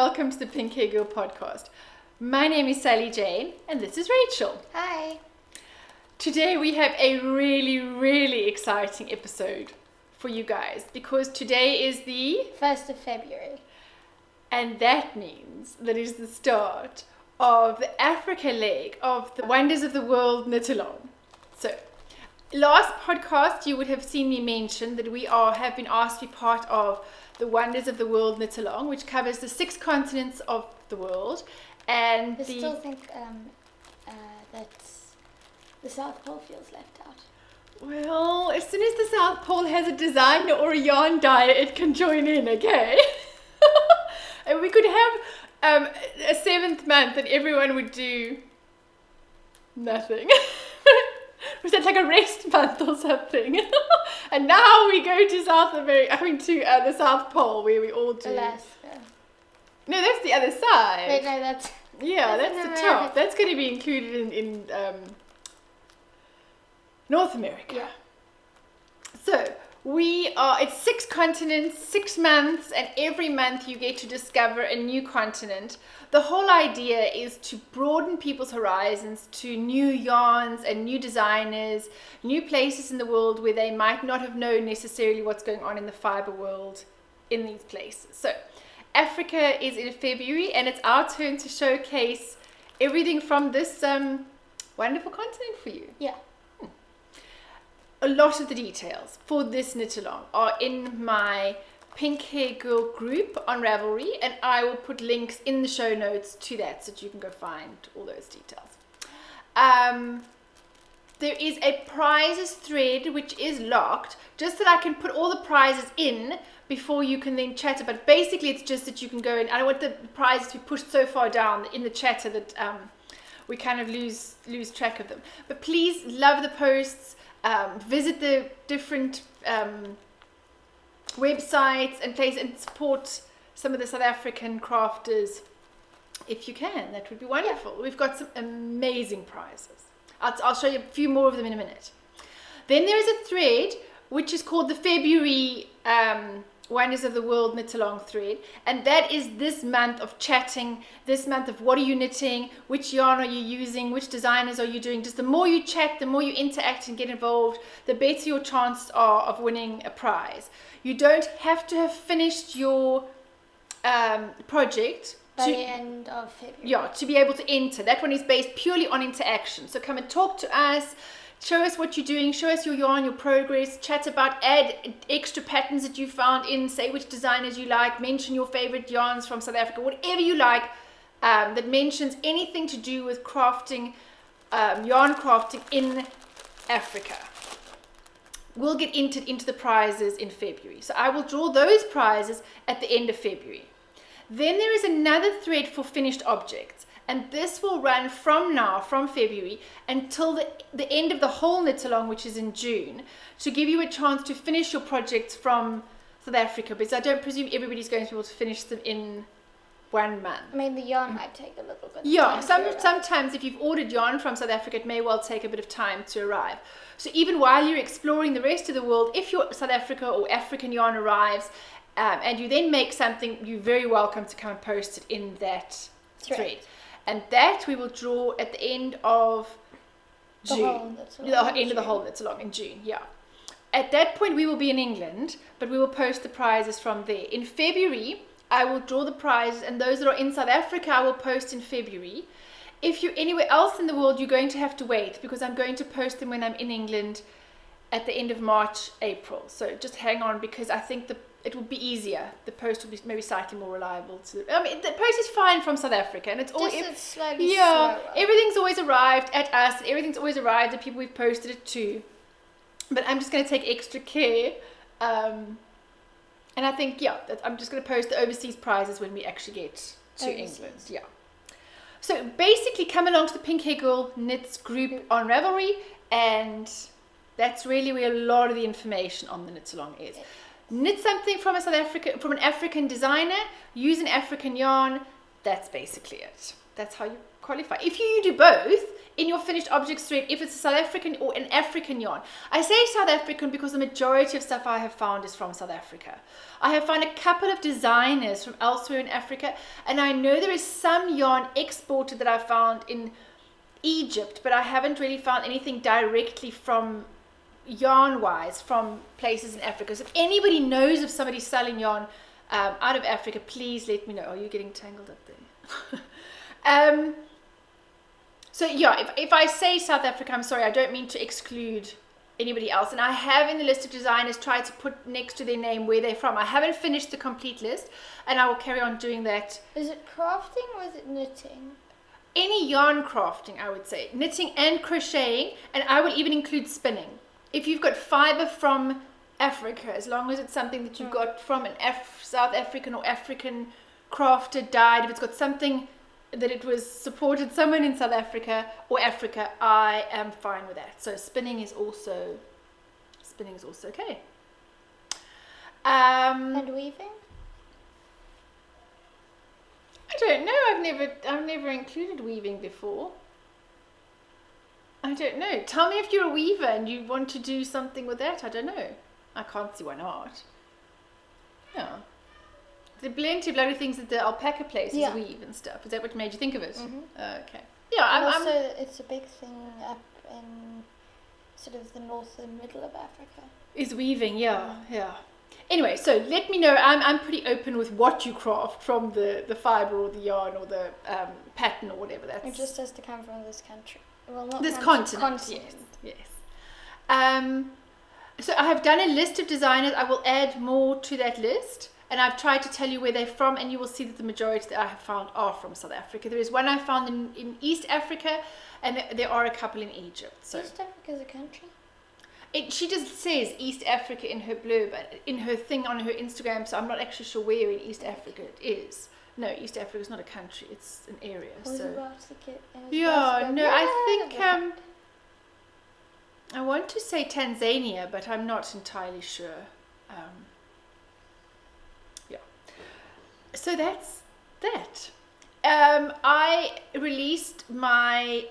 welcome to the Pink Hair Girl podcast. My name is Sally Jane and this is Rachel. Hi. Today we have a really exciting episode for you guys because today is the 1st of February. And that means that is the start of the Africa leg of the Wonders of the World Knit-Along. So, last podcast you would have seen me mention that we have been asked to be part of the Wonders of the World Knit-Along, which covers the 6 continents of the world. And I still think that the South Pole feels left out. Well, as soon as the South Pole has a designer or a yarn dyer, it can join in, okay? And we could have a 7th month and everyone would do nothing. Was that like a rest month or something? And now we go to South America, the South Pole where we all do. Alaska. No, that's the other side. Wait, no, that's the top. That's going to be included in North America. Yeah. So it's 6 continents, 6 months, and every month you get to discover a new continent. The whole idea is to broaden people's horizons to new yarns and new designers, new places in the world where they might not have known necessarily what's going on in the fiber world in these places. So Africa is in February and it's our turn to showcase everything from this wonderful continent for you. Yeah. A lot of the details for this knit-along are in my Pink Hair Girl group on Ravelry, and I will put links in the show notes to that so that you can go find all those details. There is a prizes thread which is locked, just that I can put all the prizes in before you can then chatter. But basically it's just that you can go in. I don't want the prizes to be pushed so far down in the chatter that we kind of lose track of them. But please love the posts. Visit the different websites and places and support some of the South African crafters if you can. That would be wonderful. Yeah. We've got some amazing prizes. I'll show you a few more of them in a minute. Then there is a thread which is called the February Wonders of the World Knit-Along thread, and that is this month of chatting, this month of what are you knitting, which yarn are you using, which designers are you doing. Just the more you chat, the more you interact and get involved, the better your chances are of winning a prize. You don't have to have finished your project by the end of February. Yeah, to be able to enter. That one is based purely on interaction. So come and talk to us. Show us what you're doing, show us your yarn, your progress, chat about, add extra patterns that you found in, say which designers you like, mention your favorite yarns from South Africa, whatever you like that mentions anything to do with crafting, yarn crafting in Africa. We'll get into the prizes in February. So I will draw those prizes at the end of February. Then there is another thread for finished objects. And this will run from February, until the end of the whole knit-along, which is in June, to give you a chance to finish your projects from South Africa, because I don't presume everybody's going to be able to finish them in 1 month. I mean, the yarn might take a little bit. Yeah, sometimes if you've ordered yarn from South Africa, it may well take a bit of time to arrive. So even while you're exploring the rest of the world, if your South Africa or African yarn arrives, and you then make something, you're very welcome to come and post it in that thread. And that we will draw at the end of June. The end of the whole knit-along in June, yeah. At that point we will be in England, but we will post the prizes from there. In February, I will draw the prizes, and those that are in South Africa I will post in February. If you're anywhere else in the world, you're going to have to wait, because I'm going to post them when I'm in England at the end of March, April. So just hang on, because I think it will be easier. The post will be maybe slightly more reliable. I mean, the post is fine from South Africa, and it's slightly slower. Everything's always arrived at us. Everything's always arrived at people we've posted it to. But I'm just going to take extra care, and I think I'm just going to post the overseas prizes when we actually get to England. Yeah. So basically, come along to the Pink Hair Girl Knits group on Ravelry, and that's really where a lot of the information on the knit-along is. Knit something from an African designer, use an African yarn. That's basically it. That's how you qualify. If you do both in your finished objects thread, if it's a South African or an African yarn. I say South African because the majority of stuff I have found is from South Africa. I have found a couple of designers from elsewhere in Africa, and I know there is some yarn exported that I found in Egypt, but I haven't really found anything directly from yarn-wise from places in Africa. So if anybody knows of somebody selling yarn out of Africa, please let me know. Are you getting tangled up there? So yeah, if I say South Africa, I'm sorry, I don't mean to exclude anybody else. And I have in the list of designers tried to put next to their name where they're from. I haven't finished the complete list, and I will carry on doing that. Is it crafting or is it knitting? Any yarn crafting, I would say. Knitting and crocheting, and I will even include spinning. If you've got fiber from Africa, as long as it's something that you've got from an South African or African crafted, dyed, if it's got something that it was supported someone in South Africa or Africa, I am fine with that. So spinning is also okay. And weaving? I don't know. I've never included weaving before. I don't know. Tell me if you're a weaver and you want to do something with that. I don't know. I can't see why not. Yeah. There are plenty of lovely things that the alpaca places weave and stuff. Is that what made you think of it? Mm-hmm. Okay. Yeah, also, it's a big thing up in sort of the north and middle of Africa. Is weaving, yeah. Anyway, so let me know. I'm pretty open with what you craft from the fibre or the yarn or the pattern or whatever. It just has to come from this country. Well, not this country, continent. Yes. So I have done a list of designers. I will add more to that list. And I've tried to tell you where they're from, and you will see that the majority that I have found are from South Africa. There is one I found in East Africa, and there are a couple in Egypt. So East Africa is a country? She just says East Africa in her blurb, in her thing on her Instagram, so I'm not actually sure where in East Africa it is. No, East Africa is not a country, it's an area. I think I want to say Tanzania, but I'm not entirely sure. So that's that. I released my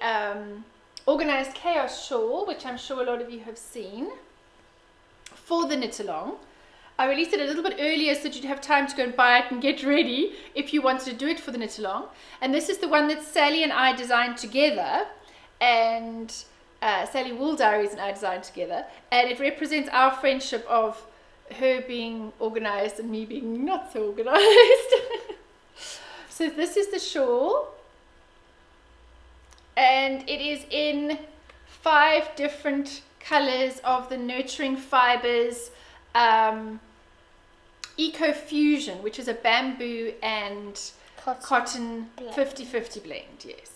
Organized Chaos shawl, which I'm sure a lot of you have seen, for the knit along. I released it a little bit earlier so that you'd have time to go and buy it and get ready if you wanted to do it for the knit along. And this is the one that Sally and I designed together, and Sally Wool Diaries and I designed together, and it represents our friendship of her being organized and me being not so organized. So this is the shawl, and it is in 5 different colors of the Nurturing Fibers Eco Fusion, which is a bamboo and cotton 50-50 blend. Yes.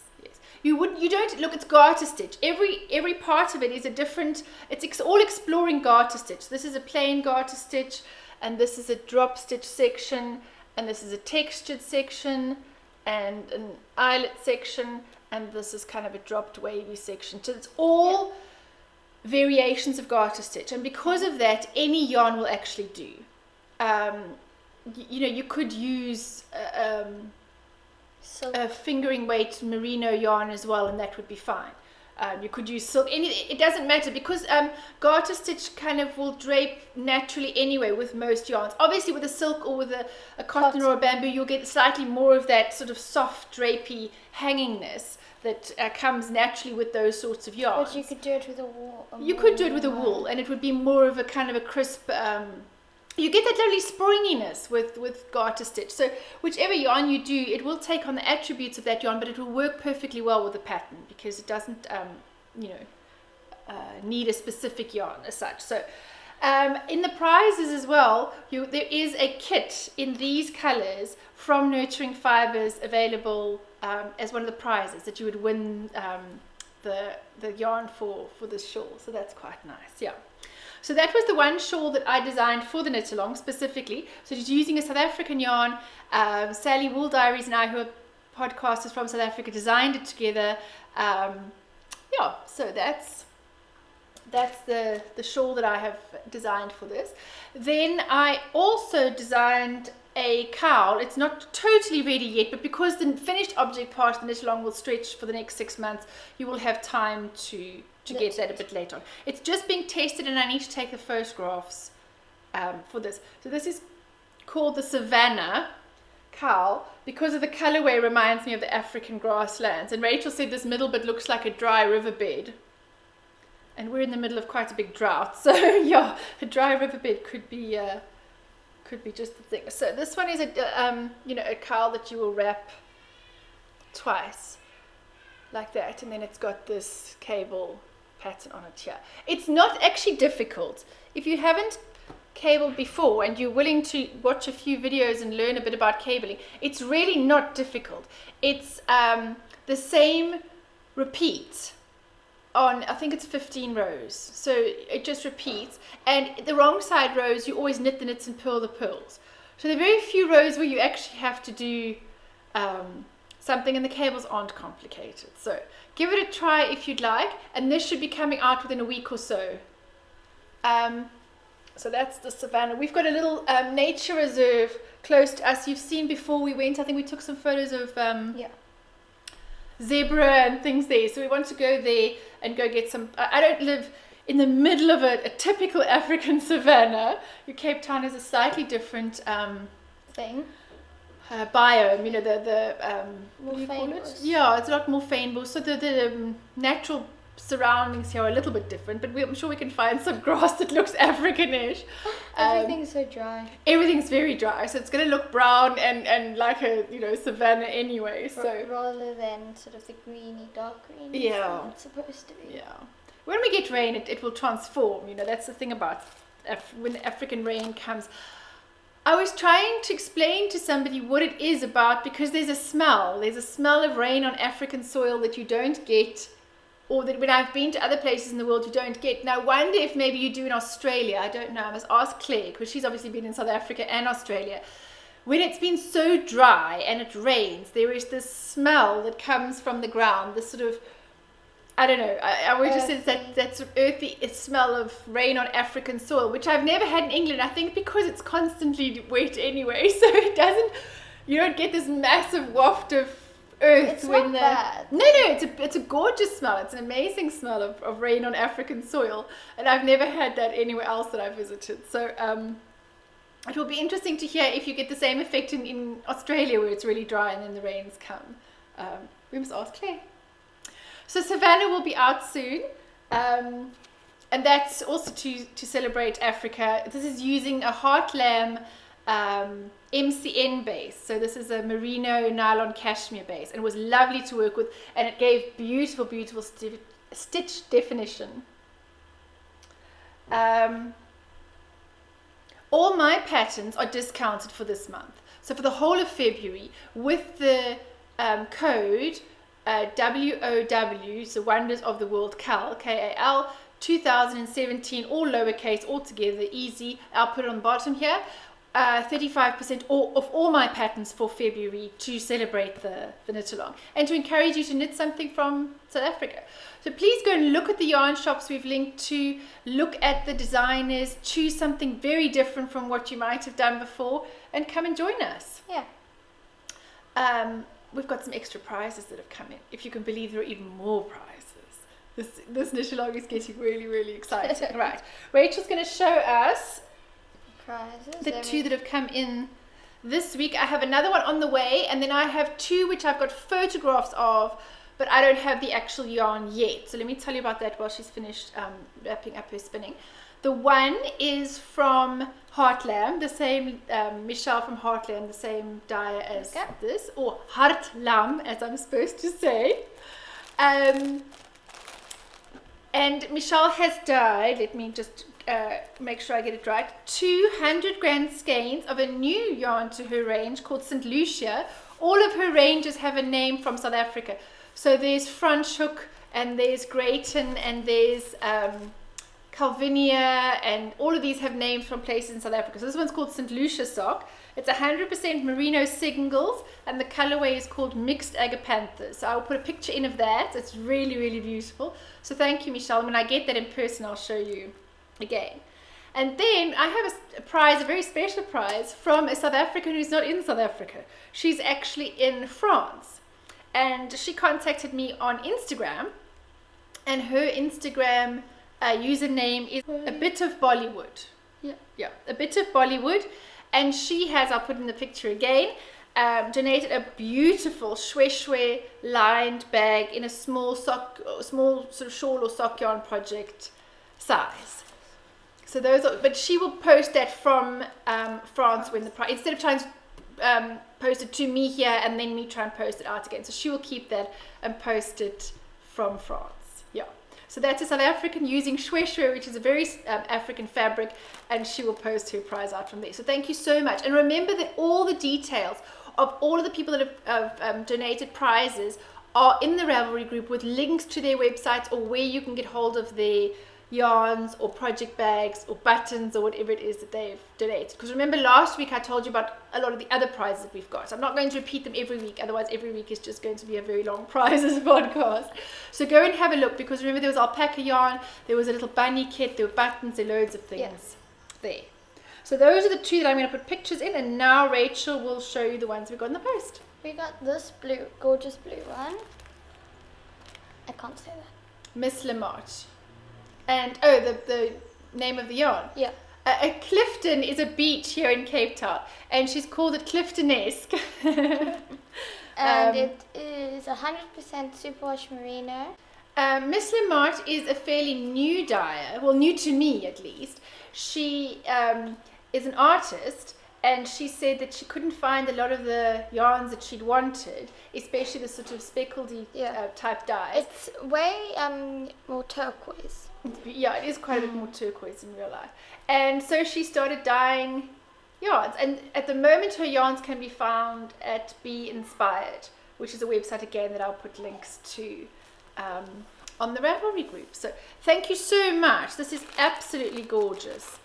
You don't look, it's garter stitch. Every part of it is a different, it's all exploring garter stitch. This is a plain garter stitch, and this is a drop stitch section, and this is a textured section, and an eyelet section, and this is kind of a dropped wavy section. So it's all variations of garter stitch, and because of that, any yarn will actually do. You could use a fingering weight merino yarn as well, and that would be fine. You could use silk. It doesn't matter, because garter stitch kind of will drape naturally anyway with most yarns. Obviously with a silk or with a cotton or a bamboo, you'll get slightly more of that sort of soft drapey hangingness that comes naturally with those sorts of yarns. But you could do it with a wool. You could do it with a wool, and it would be more of a kind of a crisp. You get that lovely springiness with garter stitch. So whichever yarn you do, it will take on the attributes of that yarn, but it will work perfectly well with the pattern, because it doesn't, need a specific yarn as such. So in the prizes as well, there is a kit in these colors from Nurturing Fibers available as one of the prizes that you would win the yarn for this shawl. So that's quite nice. Yeah. So that was the one shawl that I designed for the knit along specifically. So just using a South African yarn. Sally Wool Diaries and I, who are podcasters from South Africa, designed it together. So that's that's the shawl that I have designed for this. Then I also designed a cowl. It's not totally ready yet, but because the finished object part of the knit along will stretch for the next 6 months, you will have time to get that a bit later on. It's just being tested, and I need to take the photographs for this. So this is called the Savannah cowl because of the colorway. Reminds me of the African grasslands, and Rachel said this middle bit looks like a dry riverbed, and we're in the middle of quite a big drought, so yeah, a dry riverbed could be just the thing. So this one is a cowl that you will wrap twice like that, and then it's got this cable pattern on it here. It's not actually difficult if you haven't cabled before and you're willing to watch a few videos and learn a bit about cabling. It's really not difficult. It's the same repeat on, I think it's 15 rows, so it just repeats, and the wrong side rows you always knit the knits and purl the purls. So there are very few rows where you actually have to do something, and the cables aren't complicated. So give it a try if you'd like, and this should be coming out within a week or so. So that's the Savannah. We've got a little nature reserve close to us. You've seen before we went, I think we took some photos of zebra and things there. So we want to go there and go get some. I don't live in the middle of a typical African savannah. Cape Town is a slightly different thing. Biome, the more what do you call it? fynbos. Yeah, it's a lot more fynbos. So the natural surroundings here are a little bit different, but I'm sure we can find some grass that looks Africanish. Everything's so dry. Everything's very dry, so it's going to look brown and like a savannah anyway. So Rather than sort of the greeny, dark green. Yeah. It's supposed to be. yeah, when we get rain, it will transform. That's the thing about when African rain comes. I was trying to explain to somebody what it is about, because there's a smell of rain on African soil that you don't get, or that when I've been to other places in the world you don't get. Now I wonder if maybe you do in Australia. I don't know. I must ask Claire, because she's obviously been in South Africa and Australia. When it's been so dry and it rains, there is this smell that comes from the ground, this sort of, I don't know, I always just said that sort of earthy smell of rain on African soil, which I've never had in England. I think because it's constantly wet anyway, so you don't get this massive waft of earth. It's not bad. No, it's a gorgeous smell. It's an amazing smell of rain on African soil, and I've never had that anywhere else that I've visited. So it will be interesting to hear if you get the same effect in Australia, where it's really dry and then the rains come. We must ask Claire. So Savannah will be out soon, and that's also to celebrate Africa. This is using a Heartlam MCN base. So this is a merino nylon cashmere base, and it was lovely to work with, and it gave beautiful stitch definition. All my patterns are discounted for this month, so for the whole of February, with the code WOW, so Wonders of the World KAL, KAL 2017, all lowercase, all together, easy. I'll put it on the bottom here. 35% of all my patterns for February, to celebrate the knit along and to encourage you to knit something from South Africa. So please go and look at the yarn shops we've linked to, look at the designers, choose something very different from what you might have done before, and come and join us. Yeah. We've got some extra prizes that have come in. If you can believe, there are even more prizes. This knit along is getting really, really exciting. Right, Rachel's going to show us Prizes. the two that have come in this week. I have another one on the way, and then I have two which I've got photographs of, but I don't have the actual yarn yet. So let me tell you about that while she's finished wrapping up her spinning. The one is from Heartlam, the same Michelle from Heartlam, the same dyer as this, or Hartlam as I'm supposed to say. And Michelle has dyed, let me just make sure I get it right, 200 grand skeins of a new yarn to her range called St. Lucia. All of her ranges have a name from South Africa. So there's Franschhoek, and there's Greyton, and there's Calvinia, and all of these have names from places in South Africa. So this one's called St. Lucia sock. It's 100% merino singles, and the colorway is called mixed agapanthus. So I'll put a picture in of that. It's really, really beautiful. So thank you, Michelle. When I get that in person, I'll show you again. And then I have a prize, a very special prize, from a South African who's not in South Africa. She's actually in France. And she contacted me on Instagram, and her Instagram username is a bit of Bollywood. Yeah, a bit of Bollywood. And she has, I'll put in the picture again, donated a beautiful shwe lined bag in a small sort of shawl or sock yarn project size. So those are, but she will post that from France when the prize, instead of trying to post it to me here and then me try and post it out again. So she will keep that and post it from France. Yeah. So that's a South African using shwe, which is a very African fabric, and she will post her prize out from there. So thank you so much. And remember that all the details of all of the people that have donated prizes are in the Ravelry group with links to their websites or where you can get hold of their yarns or project bags or buttons or whatever it is that they've donated. Because remember last week I told you about a lot of the other prizes that we've got. So I'm not going to repeat them every week, otherwise every week is just going to be a very long prizes podcast. So go and have a look, because remember there was alpaca yarn, there was a little bunny kit, there were buttons, there were loads of things there. So those are the two that I'm going to put pictures in, and now Rachel will show you the ones we got in the post. We got this blue, gorgeous blue one. I can't say that. Miss Lamarche. And the name of the yarn. Yeah. Clifton is a beach here in Cape Town, and she's called it Cliftonesque. And it is 100% superwash merino. Miss Lamarche is a fairly new dyer, well, new to me at least. She is an artist, and she said that she couldn't find a lot of the yarns that she'd wanted, especially the sort of speckledy type dyes. It's way more turquoise. Yeah, it is quite a bit more turquoise in real life. And so she started dyeing yarns. And at the moment, her yarns can be found at Be Inspired, which is a website, again, that I'll put links to on the Ravelry group. So thank you so much. This is absolutely gorgeous.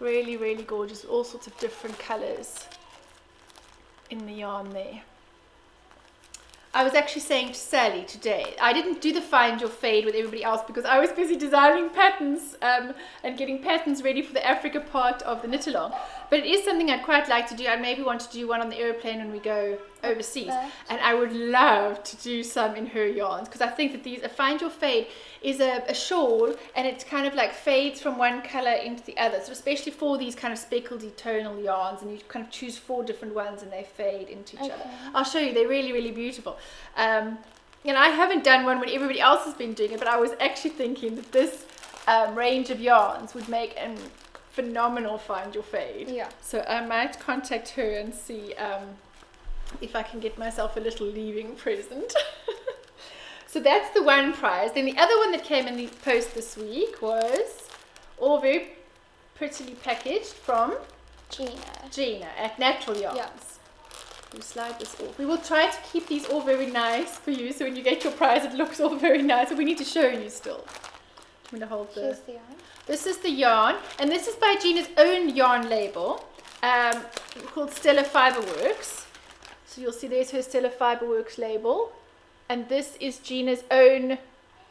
Really, really gorgeous. All sorts of different colors in the yarn there. I was actually saying to Sally today, I didn't do the find your fade with everybody else because I was busy designing patterns and getting patterns ready for the Africa part of the knit along. But it is something I'd quite like to do. I maybe want to do one on the aeroplane when we go overseas. And I would love to do some in her yarns, because I think that these, a find your fade is a shawl, and it's kind of like fades from one color into the other. So especially for these kind of speckledy tonal yarns, and you kind of choose 4 different ones and they fade into each other. I'll show you, they're really, really beautiful. And I haven't done one when everybody else has been doing it, but I was actually thinking that this range of yarns would make a phenomenal find your fade. Yeah. So I might contact her and see if I can get myself a little leaving present. So that's the one prize. Then the other one that came in the post this week was all very prettily packaged from Gina at Natural Yarns. Yeah. You slide this off. We will try to keep these all very nice for you, so when you get your prize it looks all very nice. So we need to show you still. I'm going to hold Here's the yarn. This is the yarn, and this is by Gina's own yarn label called Stella Fiberworks. So you'll see there's her Stella Fiberworks label, and this is Gina's own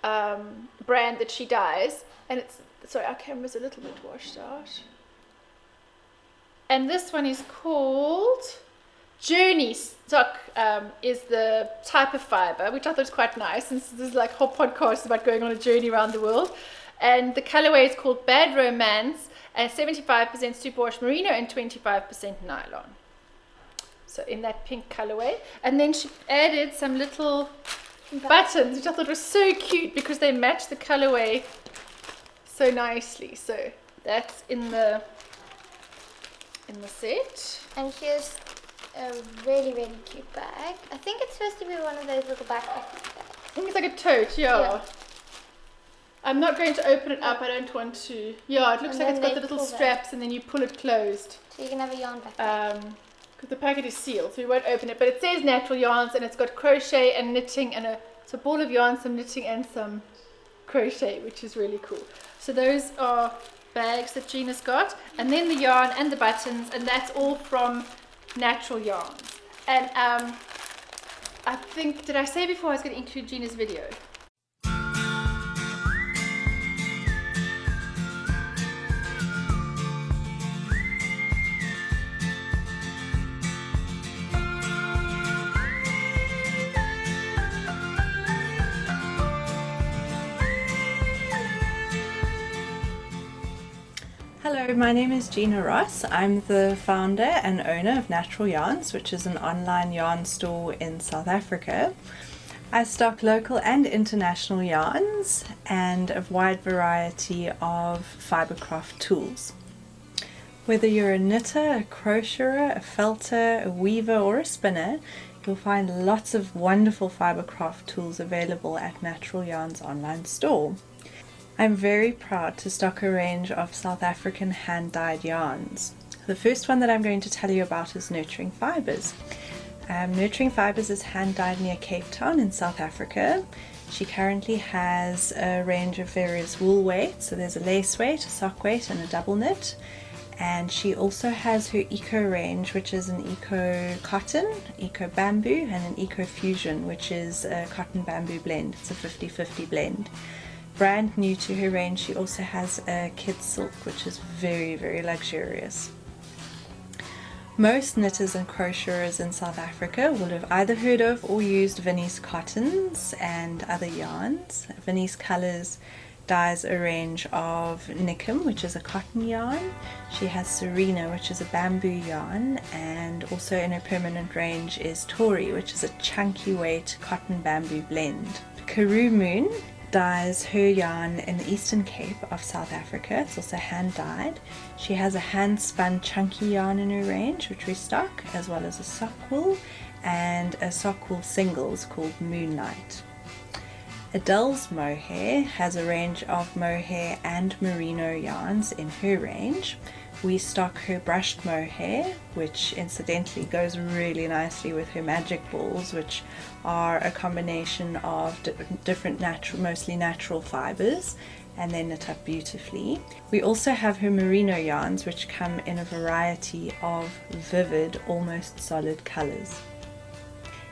brand that she dyes. And it's, sorry, our camera's a little bit washed out. And this one is called Journey Stock, is the type of fiber, which I thought was quite nice, since this is like a whole podcast about going on a journey around the world. And the colorway is called Bad Romance, and 75% superwash merino and 25% nylon. So in that pink colorway. And then she added some little buttons, which I thought was so cute because they match the colorway so nicely. So that's in the set. And here's a really, really cute bag. I think it's supposed to be one of those little backpacking bags. I think it's like a tote, yeah. I'm not going to open it up, I don't want to. Yeah, it looks like it's got the little straps and then you pull it closed. So you can have a yarn back. Because the packet is sealed, so we won't open it. But it says Natural Yarns, and it's got crochet and knitting and a ball of yarn, some knitting and some crochet, which is really cool. So those are bags that Gina's got, and then the yarn and the buttons, and that's all from Natural Yarns. And I think, did I say before I was going to include Gina's video? Hello, my name is Gina Ross. I'm the founder and owner of Natural Yarns, which is an online yarn store in South Africa. I stock local and international yarns and a wide variety of fibercraft tools. Whether you're a knitter, a crocheter, a felter, a weaver or a spinner, you'll find lots of wonderful fibercraft tools available at Natural Yarns online store. I'm very proud to stock a range of South African hand-dyed yarns. The first one that I'm going to tell you about is Nurturing Fibres. Nurturing Fibres is hand-dyed near Cape Town in South Africa. She currently has a range of various wool weights, so there's a lace weight, a sock weight and a double knit. And she also has her eco range, which is an eco cotton, eco bamboo and an eco fusion, which is a cotton bamboo blend. It's a 50-50 blend. Brand new to her range, she also has a kids silk, which is very, very luxurious. Most knitters and crocheters in South Africa will have either heard of or used Vinnie's cottons and other yarns. Vinnie's Colours dyes a range of Nikum, which is a cotton yarn. She has Serena, which is a bamboo yarn, and also in her permanent range is Tori, which is a chunky weight cotton bamboo blend. Karoo Moon dyes her yarn in the Eastern Cape of South Africa. It's also hand dyed. She has a hand spun chunky yarn in her range, which we stock, as well as a sock wool and a sock wool singles called Moonlight. Adele's Mohair has a range of mohair and merino yarns in her range. We stock her brushed mohair, which incidentally goes really nicely with her magic balls, which are a combination of different mostly natural fibers, and they knit up beautifully. We also have her merino yarns, which come in a variety of vivid, almost solid colors.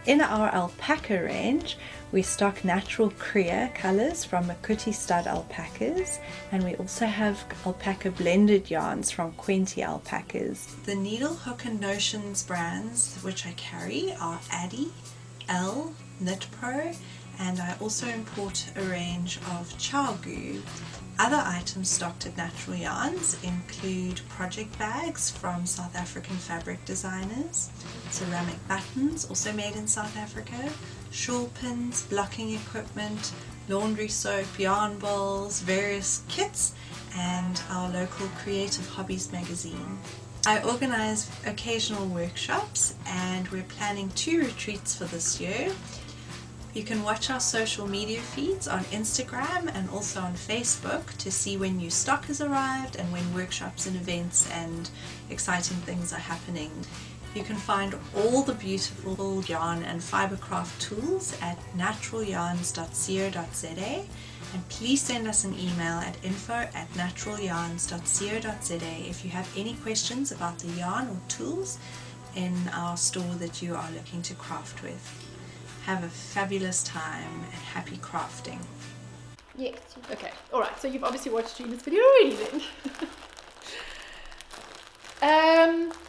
In our alpaca range, we stock natural Krea colors from Makuti stud alpacas, and we also have alpaca blended yarns from Quenti alpacas. The Needle, Hook and Notions brands which I carry are Addy, Elle, Knit Pro, and I also import a range of Chagu. Other items stocked at Natural Yarns include project bags from South African fabric designers, ceramic buttons also made in South Africa, shawl pins, blocking equipment, laundry soap, yarn bowls, various kits, and our local Creative Hobbies magazine. I organise occasional workshops, and we're planning 2 retreats for this year. You can watch our social media feeds on Instagram and also on Facebook to see when new stock has arrived and when workshops and events and exciting things are happening. You can find all the beautiful yarn and fibercraft tools at naturalyarns.co.za, and please send us an email at info@naturalyarns.co.za if you have any questions about the yarn or tools in our store that you are looking to craft with. Have a fabulous time and happy crafting. Yes. Okay. All right. So you've obviously watched Gina's video already then.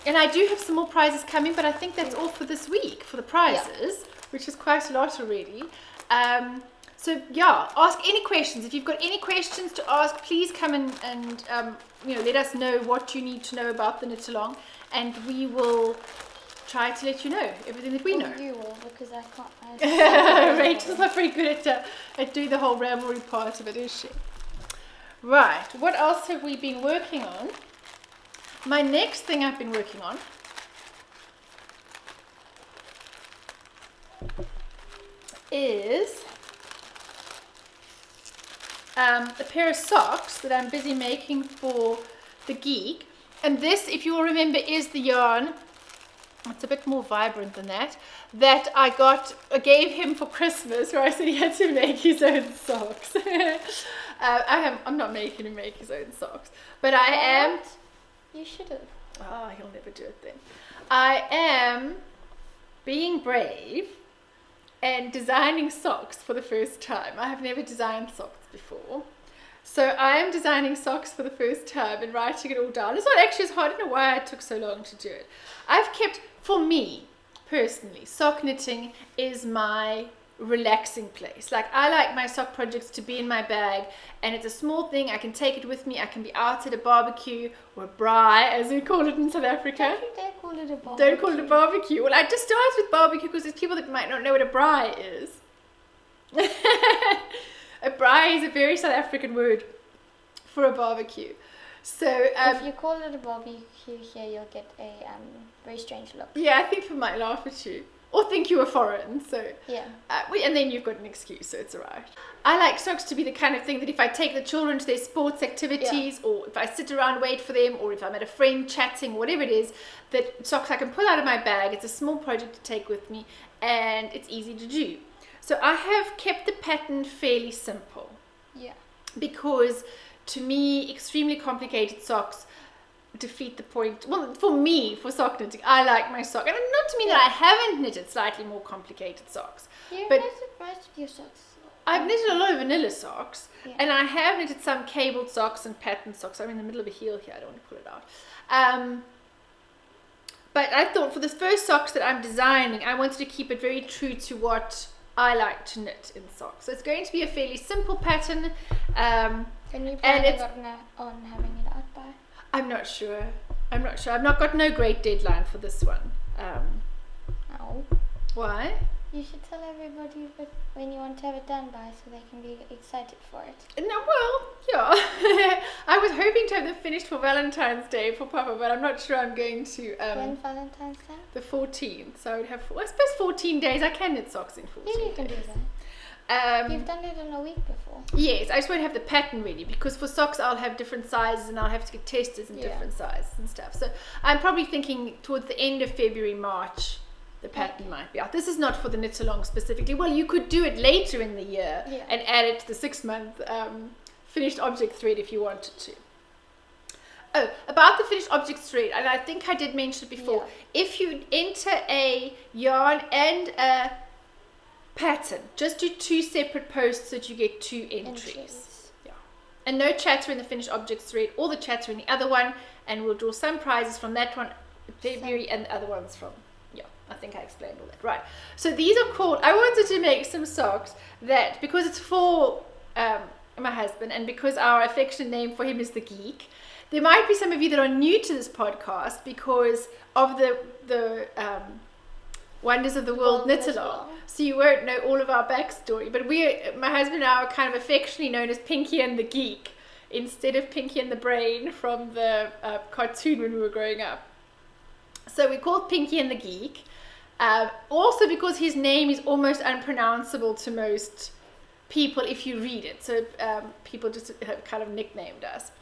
And I do have some more prizes coming, but I think that's all for this week for the prizes, which is quite a lot already. So yeah, ask any questions. If you've got any questions to ask, please come and let us know what you need to know about the knit along, and we will try to let you know everything that we know. You will, because I can't. Rachel's not very good at doing the whole ravelry part of it, is she? Right, what else have we been working on? My next thing I've been working on is a pair of socks that I'm busy making for the Geek. And this, if you will remember, is the yarn it's a bit more vibrant than that, that I gave him for Christmas, where I said he had to make his own socks. I'm not making him make his own socks, but I am. You should have. Oh, he'll never do it then. I am being brave and designing socks for the first time. I have never designed socks before. So I am designing socks for the first time and writing it all down. It's not actually as hard. I don't know why it took so long to do it. I've kept, for me personally, sock knitting is my relaxing place. Like, I like my sock projects to be in my bag, and it's a small thing. I can take it with me. I can be out at a barbecue, or a braai, as we call it in South Africa. Don't you dare call it a barbecue. Don't call it a barbecue. Well, I just started with barbecue because there's people that might not know what a braai is. A braai is a very South African word for a barbecue. So if you call it a barbecue here, you'll get a very strange look. yeah, I think people might laugh at you or think you were foreign. So Yeah. and then you've got an excuse, so it's alright. I like socks to be the kind of thing that if I take the children to their sports activities, or if I sit around wait for them, or if I'm at a friend chatting, whatever it is, that socks I can pull out of my bag. It's a small project to take with me, and it's easy to do. So I have kept the pattern fairly simple, Yeah. because to me, extremely complicated socks defeat the point. Well, for me, for sock knitting, I like my sock. And not to mean that I haven't knitted slightly more complicated socks. You're But- not surprised with your socks. I've knitted a lot of vanilla socks, Yeah. and I have knitted some cabled socks and patterned socks. I'm in the middle of a heel here. I don't want to pull it out. But I thought for the first socks that I'm designing, I wanted to keep it very true to what I like to knit in socks. So it's going to be a fairly simple pattern. Can you And plan it's- on having it out by? I'm not sure. I've not got no great deadline for this one. No. Why? You should tell everybody when you want to have it done by, so they can be excited for it. No, well, yeah. I was hoping to have them finished for Valentine's Day for Papa, but I'm not sure I'm going to. When Valentine's Day? The 14th, so I would have, I suppose 14 days. I can knit socks in 14 Yeah, you can do days. that. You've done it in a week before. Yes, I just won't have the pattern ready, because for socks I'll have different sizes and I'll have to get testers in Yeah. different sizes and stuff. So I'm probably thinking towards the end of February, March, the pattern might be out. This is not for the knit along specifically. Well, you could do it later in the year and add it to the 6-month finished object thread if you wanted to. Oh, about the finished object thread, and I think I did mention it before. Yeah. If you enter a yarn and a pattern, just do 2 separate posts so that you get 2 entries. Yeah. And no chatter in the finished object thread, or the chatter in the other one, and we'll draw some prizes from that one in February and the other ones from, I think I explained all that. Right. So these are called, I wanted to make some socks that, because it's for my husband, and because our affectionate name for him is the Geek, there might be some of you that are new to this podcast because of the Wonders of the World Knit Along. So you won't know all of our backstory. But my husband and I are kind of affectionately known as Pinky and the Geek, instead of Pinky and the Brain from the cartoon when we were growing up. So we called Pinky and the Geek. Also because his name is almost unpronounceable to most people if you read it. So people just have kind of nicknamed us.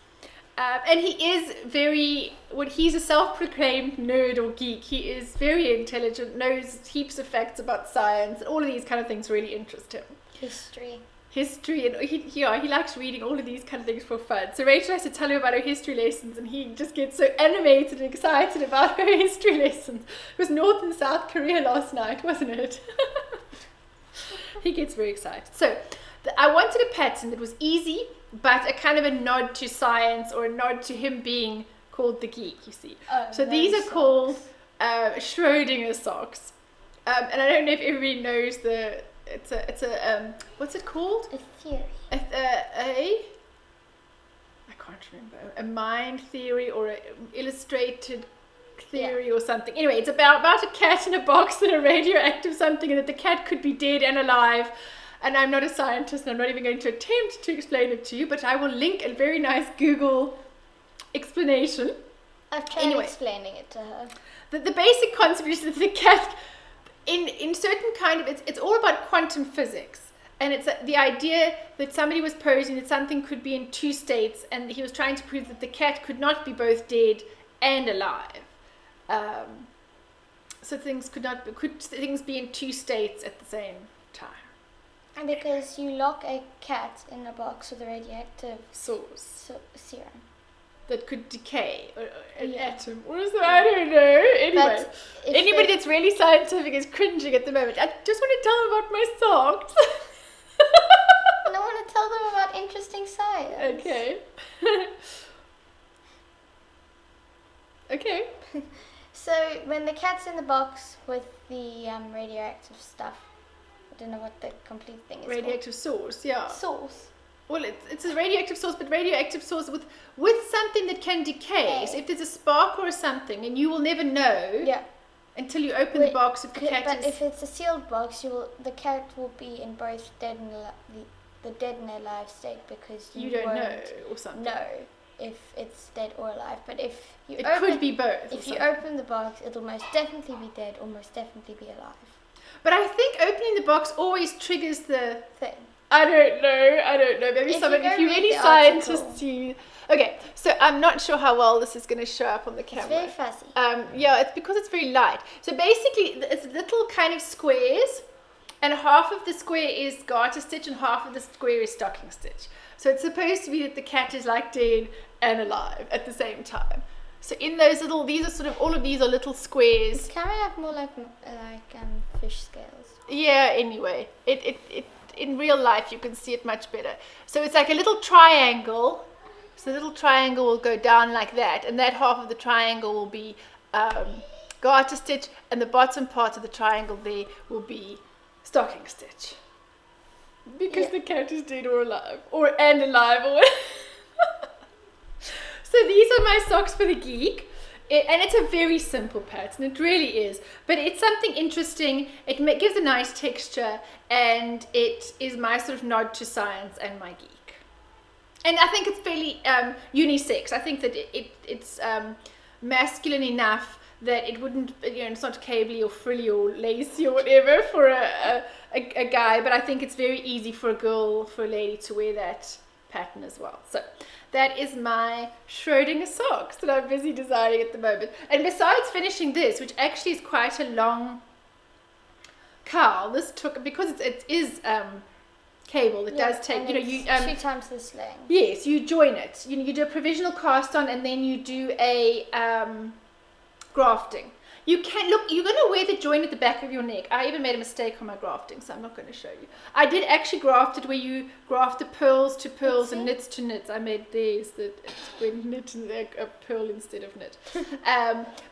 And he is he's a self-proclaimed nerd or geek. He is very intelligent, knows heaps of facts about science, and all of these kind of things really interest him. History, and he likes reading all of these kind of things for fun. So Rachel has to tell him about her history lessons, and he just gets so animated and excited about her history lessons. It was North and South Korea last night, wasn't it? He gets very excited. So I wanted a pattern that was easy, but a kind of a nod to science, or a nod to him being called the Geek, you see. So these are called Schrödinger socks. And I don't know if everybody knows it's a what's it called? A theory. I can't remember. A mind theory, or an illustrated theory, or something. Anyway, it's about a cat in a box and a radioactive something, and that the cat could be dead and alive. And I'm not a scientist, and I'm not even going to attempt to explain it to you, but I will link a very nice Google explanation. I've tried explaining it to her. The basic concept is that the cat, in certain kind of, it's all about quantum physics. And it's the idea that somebody was posing that something could be in 2 states, and he was trying to prove that the cat could not be both dead and alive. So could things be in two states at the same time? And because you lock a cat in a box with a radioactive Source serum. that could decay, or an Yeah. atom, or is that, I don't know. Anyway, But if anybody the- that's really scientific is cringing at the moment. I just want to tell them about my socks. I don't want to tell them about interesting science. Okay. Okay. So when the cat's in the box with the radioactive stuff, I don't know what the complete thing is Radioactive source, yeah. called. Source. Well, it's a radioactive source, but radioactive source with something that can decay. Okay. So if there's a spark or something, and you will never know Yeah. until you open the Wait, box if the cat But is... if it's a sealed box, the cat will be in both dead and the dead and alive state, because you don't know won't or something. know if it's dead or alive. But if you It open, could be both. or if you something. open the box, it'll most definitely be dead or most definitely be alive. But I think opening the box always triggers the... Thing. I don't know. Maybe If somebody, you if go you're read any the article. scientists, you... Okay, so I'm not sure how well this is going to show up on the It's camera. very fuzzy. Yeah, it's because it's very light. So basically, it's little kind of squares, and half of the square is garter stitch and half of the square is stocking stitch. So it's supposed to be that the cat is like dead and alive at the same time. So in those little, these are sort of, all of these are little squares. It's coming up more like fish scales. Yeah, anyway, it in real life you can see it much better. So it's like a little triangle. So the little triangle will go down like that, and that half of the triangle will be garter stitch, and the bottom part of the triangle there will be stocking stitch. Because Yeah. the cat is dead or alive, and alive, or So these are my socks for the geek. And it's a very simple pattern, it really is. But it's something interesting, gives a nice texture, and it is my sort of nod to science and my geek. And I think it's fairly unisex. I think that it's masculine enough that it wouldn't, it's not cably or frilly or lacy or whatever for a guy, but I think it's very easy for a girl, for a lady to wear that pattern as well. So that is my Schrödinger socks that I'm busy designing at the moment. And besides finishing this, which actually is quite a long cowl, this took, because it is cable, it does take, and you it's 2 times this length. yes, you join it. You do a provisional cast on, and then you do a grafting. You can look, you're going to wear the join at the back of your neck. I even made a mistake on my grafting, so I'm not going to show you. I did actually graft it where you graft the pearls to pearls and knits to knits. I made these that it went knit and a pearl instead of knit.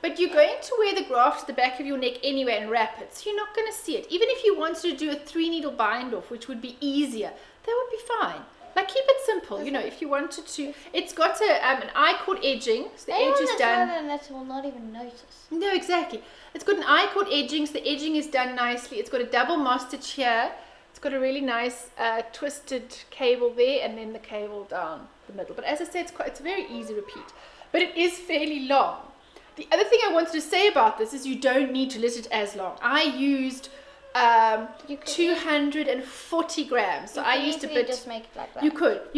But you're going to wear the graft at the back of your neck anyway and wrap it, so you're not going to see it. Even if you wanted to do a 3-needle bind off, which would be easier, that would be fine. Like, keep it simple, if you wanted to. It's got an I-cord edging, so the edge is done. Anyone that's will not even notice. No, exactly. It's got an I-cord edging, so the edging is done nicely. It's got a double moss stitch here. It's got a really nice twisted cable there, and then the cable down the middle. But as I said, it's a very easy repeat. But it is fairly long. The other thing I wanted to say about this is you don't need to knit it as long. I used 240 grams. So I used a bit. Just make it like that. You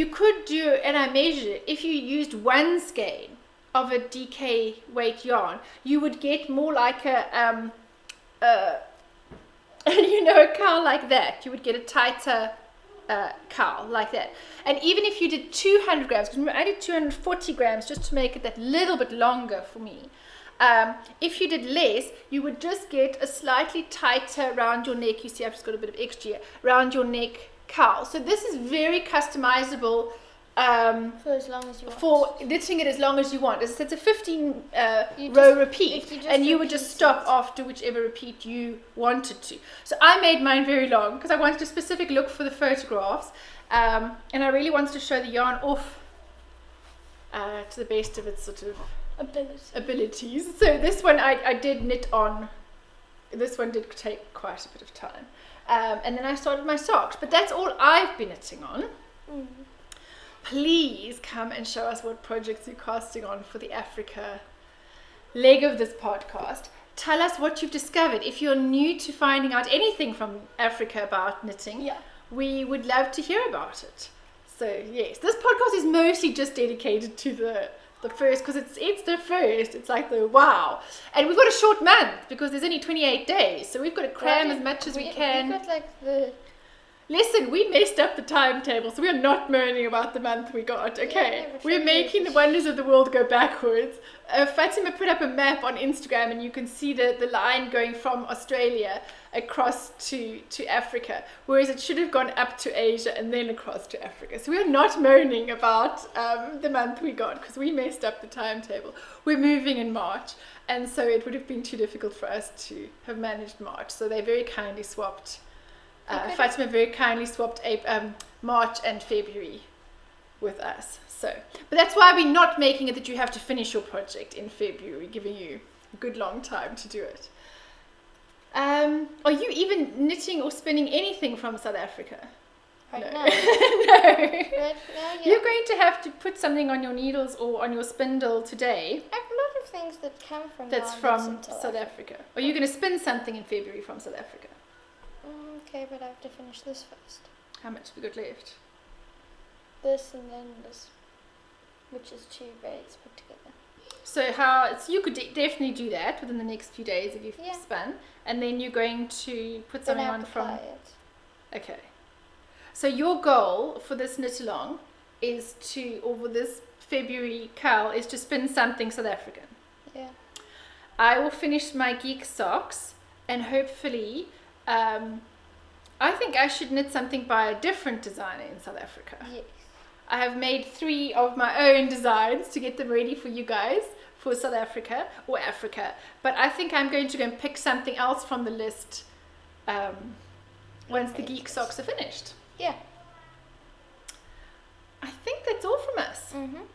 could do, and I measured it. If you used 1 skein of a DK weight yarn, you would get more like a cowl like that. You would get a tighter cowl like that. And even if you did 200 grams, because remember I did 240 grams just to make it that little bit longer for me. If you did less, you would just get a slightly tighter around your neck. You see, I've just got a bit of extra here, around your neck cowl. So this is very customizable for as long as you want. for knitting it as long as you want. It's a 15 You row just- repeat, if you just and you would repeat just stop it. after whichever repeat you wanted to. So I made mine very long because I wanted a specific look for the photographs, and I really wanted to show the yarn off to the best of its sort of abilities. So this one I did knit on. This one did take quite a bit of time, and then I started my socks. But that's all I've been knitting on. Please come and show us what projects you're casting on for the Africa leg of this podcast. Tell us what you've discovered. If you're new to finding out anything from Africa about knitting, we would love to hear about it. So yes, this podcast is mostly just dedicated to the the first, because it's the first. It's like the wow. And we've got a short month because there's only 28 days. So we've got to cram as much as we can. We got like the... Listen, we messed up the timetable, so we are not moaning about the month we got, okay? Yeah, We're making the wonders of the world go backwards. Fatima put up a map on Instagram, and you can see the line going from Australia across to Africa, whereas it should have gone up to Asia and then across to Africa. So we are not moaning about the month we got, because we messed up the timetable. We're moving in March, and so it would have been too difficult for us to have managed March. So they very kindly swapped. Fatima very kindly swapped March and February with us. So, but that's why we're not making it that you have to finish your project in February, giving you a good long time to do it. Are you even knitting or spinning anything from South Africa? Right No. now. No. Right now, yeah. You're going to have to put something on your needles or on your spindle today I have a lot of things that come from that's from South Africa. Are you going to spin something in February from South Africa? Okay, but I have to finish this first. How much have we got left? This and then this, which is 2 braids put together. So you could definitely do that within the next few days if you've Yeah. spun, and then you're going to put Then something I on have to from. apply it. Okay. So your goal for this knit along is or for this February Cal is to spin something South African. Yeah. I will finish my geek socks, and hopefully, I think I should knit something by a different designer in South Africa. Yes. I have made 3 of my own designs to get them ready for you guys for South Africa or Africa. But I think I'm going to go and pick something else from the list once the geek socks are finished. Yeah. I think that's all from us. Mhm.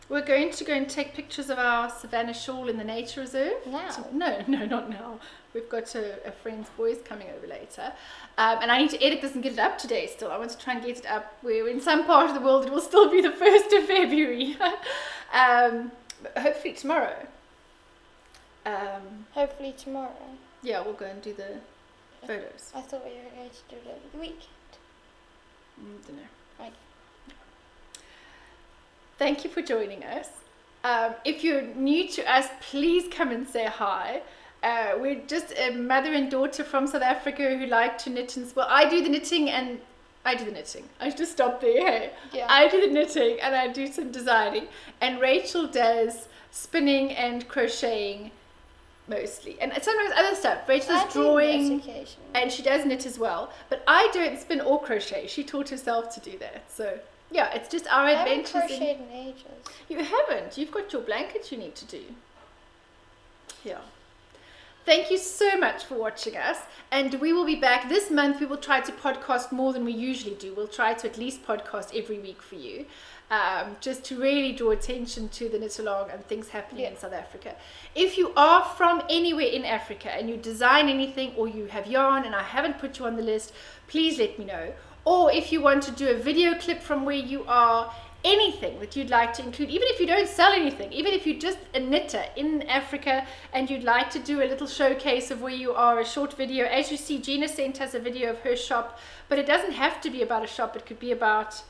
We're going to go and take pictures of our Savannah shawl in the nature reserve. Now? No, not now. We've got a friend's boys coming over later. And I need to edit this and get it up today still. I want to try and get it up where in some part of the world it will still be the 1st of February. But hopefully tomorrow. Hopefully tomorrow. Yeah, we'll go and do the photos. I thought we were going to do it over the weekend. Don't know. Right. Thank you for joining us. If you're new to us, please come and say hi. We're just a mother and daughter from South Africa who like to knit and well, I do the knitting and I do the knitting. I should just stop there. Hey, Yeah. I do the knitting and I do some designing, and Rachel does spinning and crocheting mostly, and sometimes other stuff. Rachel I does do drawing. knit occasionally. And she does knit as well, but I don't spin or crochet. She taught herself to do that. So yeah, it's just our I haven't adventures. crocheted in ages. You haven't. You've got your blankets you need to do. Yeah. Thank you so much for watching us, and we will be back this month. We will try to podcast more than we usually do. We'll try to at least podcast every week for you, just to really draw attention to the knit along and things happening in South Africa. If you are from anywhere in Africa and you design anything, or you have yarn and I haven't put you on the list, please let me know. Or if you want to do a video clip from where you are, anything that you'd like to include, even if you don't sell anything, even if you're just a knitter in Africa and you'd like to do a little showcase of where you are, a short video. As you see, Gina sent us a video of her shop, but it doesn't have to be about a shop, it could be about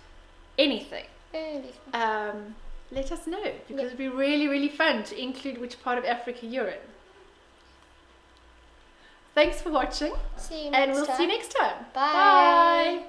anything. Let us know, because it'd be really, really fun to include which part of Africa you're in. Thanks for watching, See you and next we'll time. see you next time. Bye. Bye.